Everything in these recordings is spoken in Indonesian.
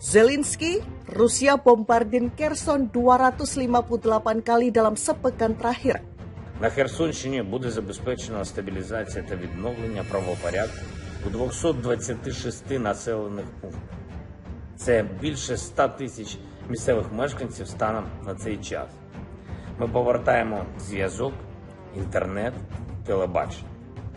Zelensky, Rusia bombardir Kherson 258 kali dalam sepekan terakhir. На Херсонщині буде забезпечена стабілізація та відновлення правопорядку у 226 населених пунктах. Це більше 100 тисяч місцевих мешканців станом на цей час. Ми повертаємо зв'язок, інтернет, телебачення.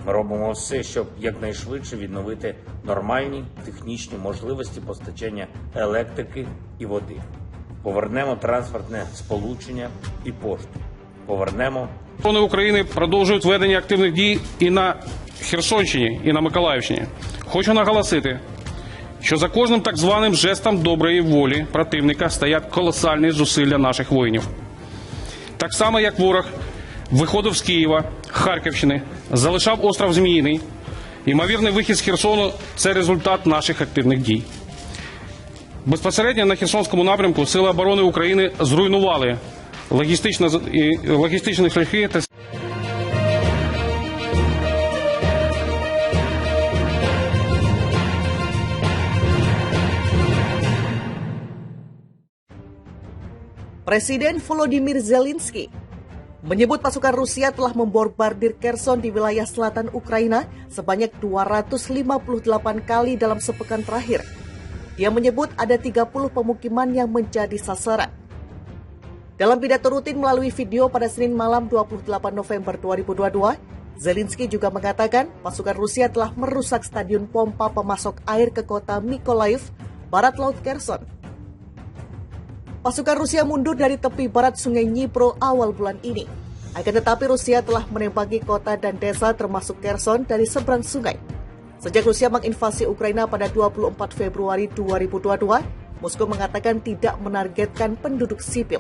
Ми робимо все, щоб якнайшвидше відновити нормальні технічні можливості постачання електрики і води. Повернемо транспортне сполучення і пошту. Повернемо. Вони України продовжують ведення активних дій і на Херсонщині, і на Миколаївщині. Хочу наголосити, що за кожним так званим жестом доброї волі противника стоять колосальні зусилля наших воїнів. Так само, як ворог виходив з Києва, Харківщини, залишав острів Зміїний, ймовірний вихід з Херсону – це результат наших активних дій. Безпосередньо на Херсонському напрямку Сили оборони України зруйнували логістичні шляхи та Presiden Volodymyr Zelensky menyebut pasukan Rusia telah membombardir Kherson di wilayah selatan Ukraina sebanyak 258 kali dalam sepekan terakhir. Dia menyebut ada 30 pemukiman yang menjadi sasaran. Dalam pidato rutin melalui video pada Senin malam 28 November 2022, Zelensky juga mengatakan pasukan Rusia telah merusak stadion pompa pemasok air ke kota Mykolaiv, barat laut Kherson. Pasukan Rusia mundur dari tepi barat sungai Dnipro awal bulan ini. Akan tetapi Rusia telah menempati kota dan desa termasuk Kherson dari seberang sungai. Sejak Rusia menginvasi Ukraina pada 24 Februari 2022, Moskow mengatakan tidak menargetkan penduduk sipil.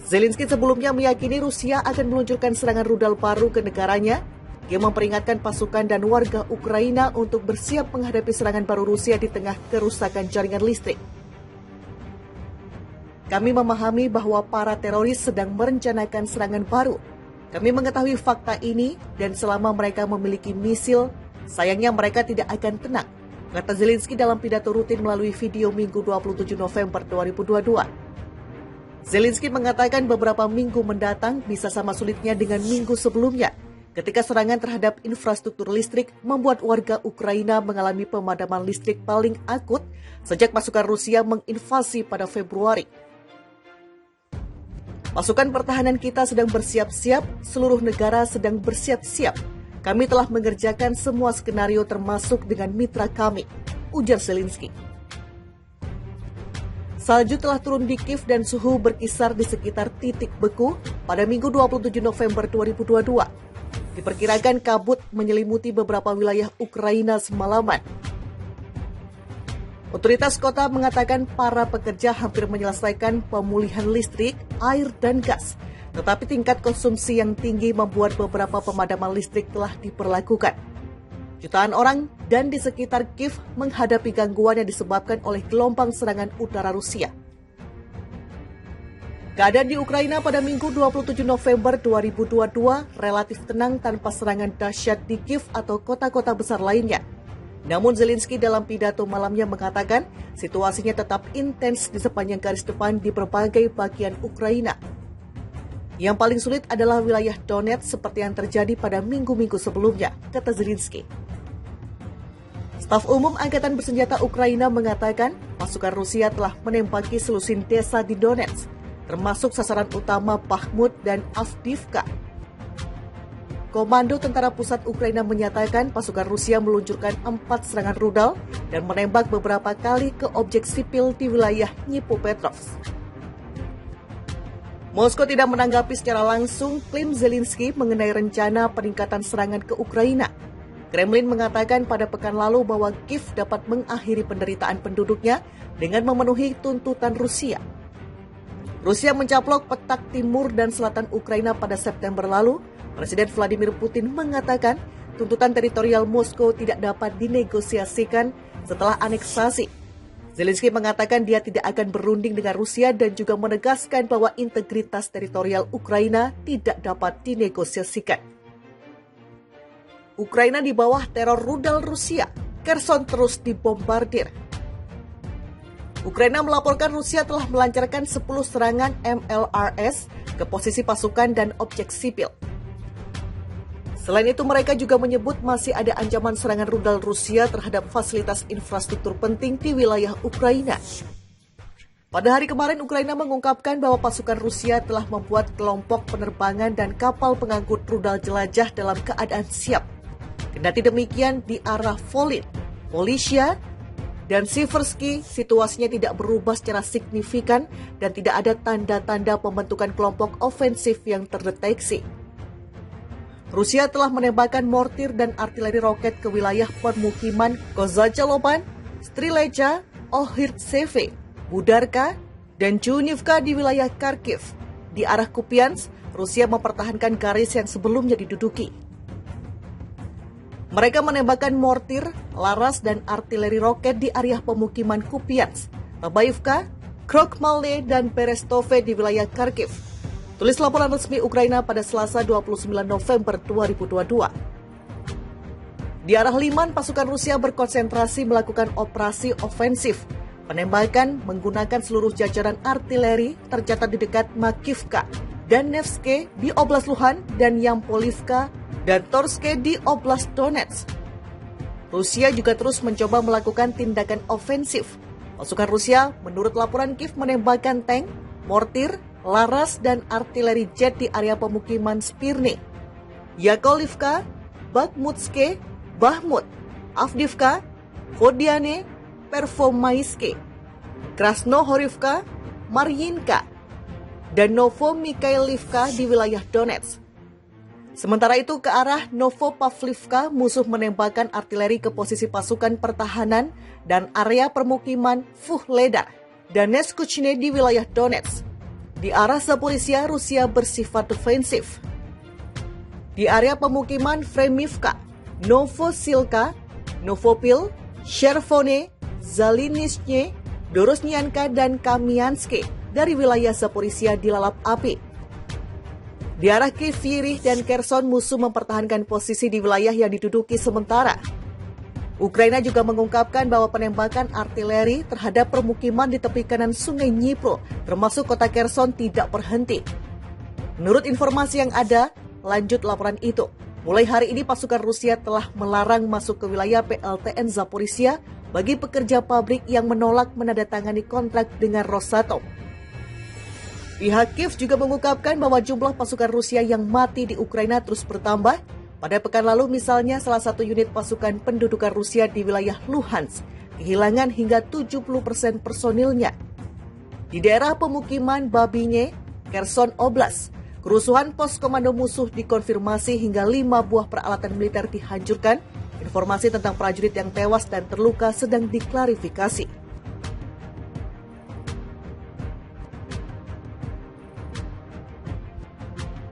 Zelensky sebelumnya meyakini Rusia akan meluncurkan serangan rudal baru ke negaranya. Dia memperingatkan pasukan dan warga Ukraina untuk bersiap menghadapi serangan baru Rusia di tengah kerusakan jaringan listrik. Kami memahami bahwa para teroris sedang merencanakan serangan baru. Kami mengetahui fakta ini dan selama mereka memiliki misil, sayangnya mereka tidak akan tenang, kata Zelensky dalam pidato rutin melalui video Minggu 27 November 2022. Zelensky mengatakan beberapa minggu mendatang bisa sama sulitnya dengan minggu sebelumnya, ketika serangan terhadap infrastruktur listrik membuat warga Ukraina mengalami pemadaman listrik paling akut sejak pasukan Rusia menginvasi pada Februari. Pasukan pertahanan kita sedang bersiap-siap, seluruh negara sedang bersiap-siap. Kami telah mengerjakan semua skenario termasuk dengan mitra kami, ujar Zelensky. Salju telah turun di Kiev dan suhu berkisar di sekitar titik beku pada Minggu 27 November 2022. Diperkirakan kabut menyelimuti beberapa wilayah Ukraina semalaman. Otoritas kota mengatakan para pekerja hampir menyelesaikan pemulihan listrik, air, dan gas. Tetapi tingkat konsumsi yang tinggi membuat beberapa pemadaman listrik telah diperlakukan. Jutaan orang dan di sekitar Kiev menghadapi gangguan yang disebabkan oleh gelombang serangan udara Rusia. Keadaan di Ukraina pada Minggu 27 November 2022 relatif tenang tanpa serangan dahsyat di Kiev atau kota-kota besar lainnya. Namun Zelensky dalam pidato malamnya mengatakan situasinya tetap intens di sepanjang garis depan di berbagai bagian Ukraina. Yang paling sulit adalah wilayah Donetsk seperti yang terjadi pada minggu-minggu sebelumnya, kata Zelensky. Staf Umum Angkatan Bersenjata Ukraina mengatakan pasukan Rusia telah menempati selusin desa di Donetsk, termasuk sasaran utama Bakhmut dan Avdiivka. Komando Tentara Pusat Ukraina menyatakan pasukan Rusia meluncurkan 4 serangan rudal dan menembak beberapa kali ke objek sipil di wilayah Dnipropetrovsk. Moskow tidak menanggapi secara langsung klaim Zelensky mengenai rencana peningkatan serangan ke Ukraina. Kremlin mengatakan pada pekan lalu bahwa Kiev dapat mengakhiri penderitaan penduduknya dengan memenuhi tuntutan Rusia. Rusia mencaplok petak timur dan selatan Ukraina pada September lalu. Presiden Vladimir Putin mengatakan tuntutan teritorial Moskow tidak dapat dinegosiasikan setelah aneksasi. Zelensky mengatakan dia tidak akan berunding dengan Rusia dan juga menegaskan bahwa integritas teritorial Ukraina tidak dapat dinegosiasikan. Ukraina di bawah teror rudal Rusia, Kherson terus dibombardir. Ukraina melaporkan Rusia telah melancarkan 10 serangan MLRS ke posisi pasukan dan objek sipil. Selain itu, mereka juga menyebut masih ada ancaman serangan rudal Rusia terhadap fasilitas infrastruktur penting di wilayah Ukraina. Pada hari kemarin, Ukraina mengungkapkan bahwa pasukan Rusia telah membuat kelompok penerbangan dan kapal pengangkut rudal jelajah dalam keadaan siap. Kendati demikian, di arah Volyn, Polisia, dan Siversky, situasinya tidak berubah secara signifikan dan tidak ada tanda-tanda pembentukan kelompok ofensif yang terdeteksi. Rusia telah menembakkan mortir dan artileri roket ke wilayah permukiman Kozachalopan, Strilecha, Ohridseve, Budarka, dan Chunivka di wilayah Kharkiv. Di arah Kupiansk, Rusia mempertahankan garis yang sebelumnya diduduki. Mereka menembakkan mortir, laras, dan artileri roket di area pemukiman Kupiansk, Tabaivka, Krokmalne, dan Berestove di wilayah Kharkiv. Tulis laporan resmi Ukraina pada Selasa 29 November 2022. Di arah Liman, pasukan Rusia berkonsentrasi melakukan operasi ofensif. Penembakan menggunakan seluruh jajaran artileri tercatat di dekat Makivka dan Nevske di Oblast Luhan dan Yampolivka dan Torske di Oblast Donetsk. Rusia juga terus mencoba melakukan tindakan ofensif. Pasukan Rusia, menurut laporan Kiev, menembakkan tank, mortir, laras, dan artileri jet di area pemukiman Spirny, Yakolivka, Bakhmutske, Bahmut, Avdiivka, Vodiane, Pervomaiske, Krasnohorivka, Maryinka, dan Novomikhailivka di wilayah Donetsk. Sementara itu, ke arah Novopavlivka, musuh menembakkan artileri ke posisi pasukan pertahanan dan area permukiman Vuhledar dan Neskuchne di wilayah Donetsk. Di arah Zaporizhia, Rusia bersifat defensif. Di area pemukiman Fremivka, Novosilka, Novopil, Chervone, Zalinyshne, Dorosnyanka, dan Kamianske dari wilayah Zaporizhia dilalap api. Di arah Kryvyi dan Kherson, musuh mempertahankan posisi di wilayah yang diduduki sementara. Ukraina juga mengungkapkan bahwa penembakan artileri terhadap permukiman di tepi kanan Sungai Dnipro, termasuk kota Kherson, tidak berhenti. Menurut informasi yang ada, lanjut laporan itu, mulai hari ini pasukan Rusia telah melarang masuk ke wilayah PLTN Zaporizhia bagi pekerja pabrik yang menolak menandatangani kontrak dengan Rosatom. Pihak Kiev juga mengungkapkan bahwa jumlah pasukan Rusia yang mati di Ukraina terus bertambah. Pada pekan lalu misalnya, salah satu unit pasukan pendudukan Rusia di wilayah Luhansk kehilangan hingga 70% personilnya. Di daerah pemukiman Babinye, Kherson Oblast, kerusuhan pos komando musuh dikonfirmasi hingga 5 buah peralatan militer dihancurkan. Informasi tentang prajurit yang tewas dan terluka sedang diklarifikasi.